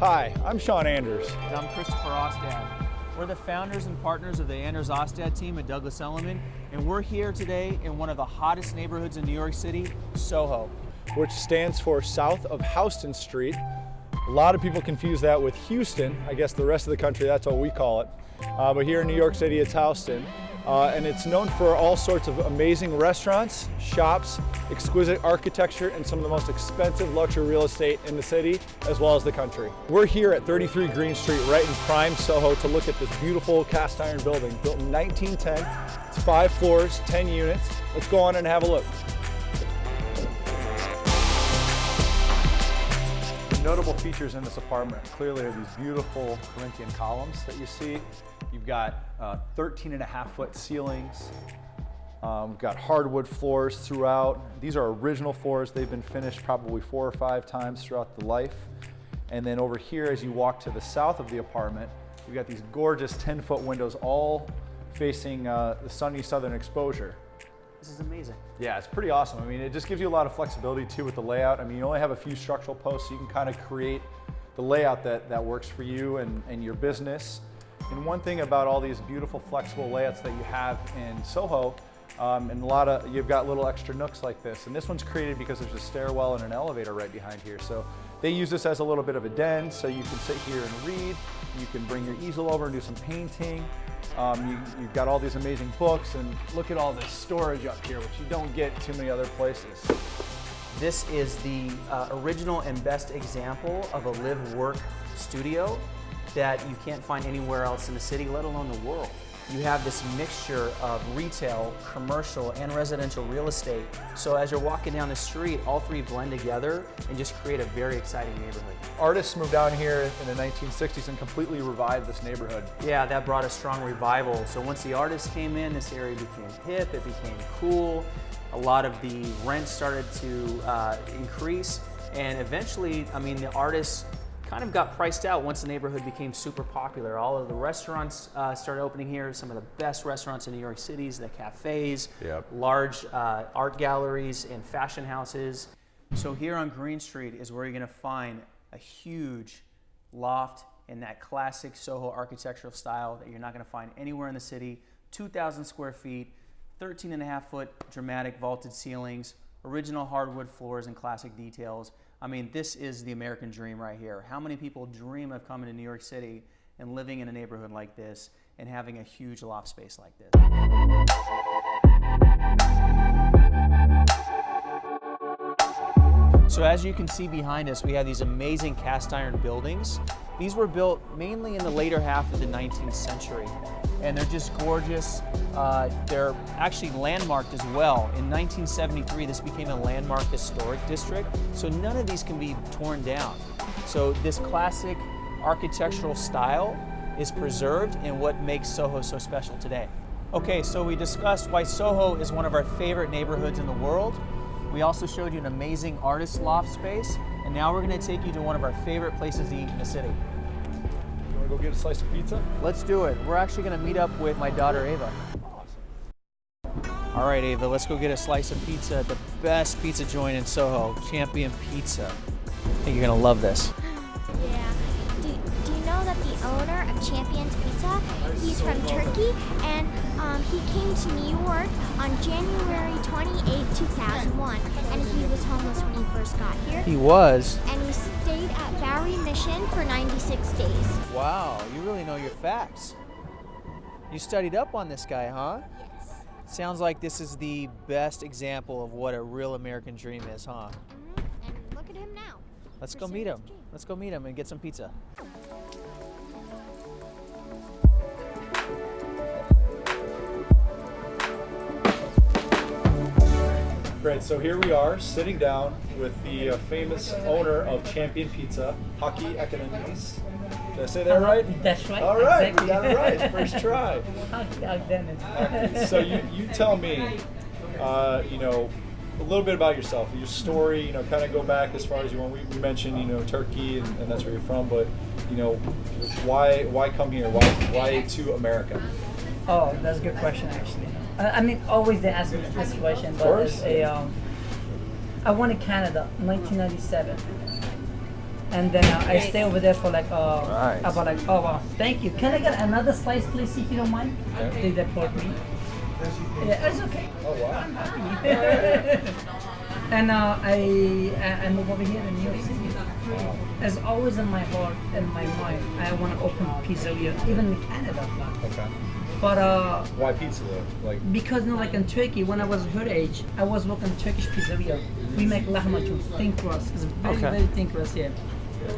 Hi, I'm Shaun Anders. And I'm Christopher Austad. We're the founders and partners of the Anders Austad team at Douglas Elliman, and we're here today in one of the hottest neighborhoods in New York City, SOHO. Which stands for South of Houston Street. A lot of people confuse that with Houston. I guess the rest of the country, that's what we call it. But here in New York City, it's Houston. And it's known for all sorts of amazing restaurants, shops, exquisite architecture, and some of the most expensive luxury real estate in the city, as well as the country. We're here at 33 Green Street, right in prime SoHo, to look at this beautiful cast iron building built in 1910. It's 5 floors, 10 units. Let's go on and have a look. Notable features in this apartment clearly are these beautiful Corinthian columns that you see. You've got 13.5-foot ceilings. We've got hardwood floors throughout. These are original floors. They've been finished probably 4 or 5 times throughout the life. And then over here, as you walk to the south of the apartment, you've got these gorgeous 10-foot windows all facing the sunny southern exposure. This is amazing. Yeah, it's pretty awesome. I mean, it just gives you a lot of flexibility too with the layout. I mean, you only have a few structural posts, so you can kind of create the layout that works for you and your business. And one thing about all these beautiful flexible layouts that you have in SoHo, and you've got little extra nooks like this. And this one's created because there's a stairwell and an elevator right behind here. So they use this as a little bit of a den, so you can sit here and read. You can bring your easel over and do some painting. You've got all these amazing books, and look at all this storage up here, which you don't get too many other places. This is the original and best example of a live-work studio that you can't find anywhere else in the city, let alone the world. You have this mixture of retail, commercial, and residential real estate. So as you're walking down the street, all three blend together and just create a very exciting neighborhood. Artists moved down here in the 1960s and completely revived this neighborhood. Yeah, that brought a strong revival. So once the artists came in, this area became hip, it became cool. A lot of the rent started to increase, and eventually, I mean, the artists kind of got priced out once the neighborhood became super popular. All of the restaurants started opening here, some of the best restaurants in New York City, the cafes, large art galleries, and fashion houses. So here on Green Street is where you're gonna find a huge loft in that classic SoHo architectural style that you're not gonna find anywhere in the city. 2,000 square feet, 13.5-foot dramatic vaulted ceilings, original hardwood floors and classic details. I mean, this is the American dream right here. How many people dream of coming to New York City and living in a neighborhood like this and having a huge loft space like this? So as you can see behind us, we have these amazing cast iron buildings. These were built mainly in the later half of the 19th century, and they're just gorgeous. They're actually landmarked as well. In 1973, this became a landmark historic district, so none of these can be torn down. So this classic architectural style is preserved in what makes SoHo so special today. Okay, so we discussed why SoHo is one of our favorite neighborhoods in the world. We also showed you an amazing artist loft space, and now we're gonna take you to one of our favorite places to eat in the city. You wanna go get a slice of pizza? Let's do it. We're actually gonna meet up with my daughter, Ava. Awesome. All right, Ava, let's go get a slice of pizza at the best pizza joint in SoHo, Champion Pizza. I think you're gonna love this. Yeah. Do you know that the owner of Champion's Pizza, he's from Turkey, and he came to New York on January 28, 2001, and he was homeless when he first got here. He was? And he stayed at Bowery Mission for 96 days. Wow, you really know your facts. You studied up on this guy, huh? Yes. Sounds like this is the best example of what a real American dream is, huh? And look at him now. Let's go meet him. Let's go meet him and get some pizza. Great, so here we are sitting down with the famous owner of Champion Pizza, Hakki Akdeniz. Did I say that right? That's right. All right, exactly. we got it right, first try. Akdeniz. So you tell me, you know, a little bit about yourself, your story, you know, kind of go back as far as you want. We mentioned, you know, Turkey and that's where you're from, but, you know, why come here? Why to America? Oh, that's a good question, actually. I mean, always they ask me this question, but I went to Canada in 1997. And then I stay over there for like Nice. about like, oh wow, thank you. Can I get another slice, please, if you don't mind? Okay. They deport me. Yeah, it's okay. Oh wow. I'm happy. And I move over here in New York City. As always in my heart and my mind, I want to open a pizzeria, even in Canada. Okay. But Why pizza though? Like. because like in Turkey, when I was her age, I was working in Turkish pizzeria. We make lahmacun, thin crust. It's very, Okay. very thin crust, yeah.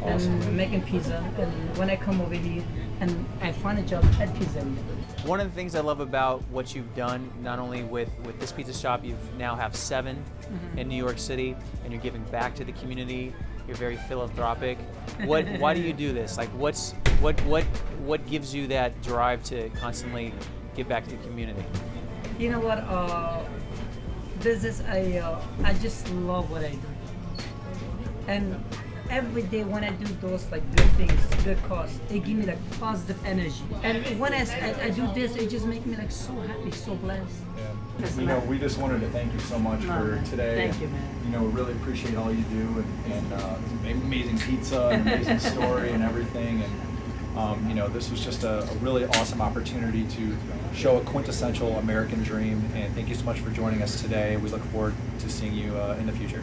Awesome. And making pizza. And when I come over here, and I find a job at pizzeria. One of the things I love about what you've done, not only with this pizza shop, you now have 7 in New York City, and you're giving back to the community. You're very philanthropic. Why do you do this? Like, what gives you that drive to constantly give back to the community? You know what? This is I just love what I do, and every day when I do those like good things, good cause, it gives me like positive energy. And when I do this, it just makes me like so happy, so blessed. Yeah. You know, we just wanted to thank you so much for today. Thank you, man. You know, we really appreciate all you do and amazing pizza, and amazing story, and everything. And you know, this was just a really awesome opportunity to show a quintessential American dream. And thank you so much for joining us today. We look forward to seeing you in the future.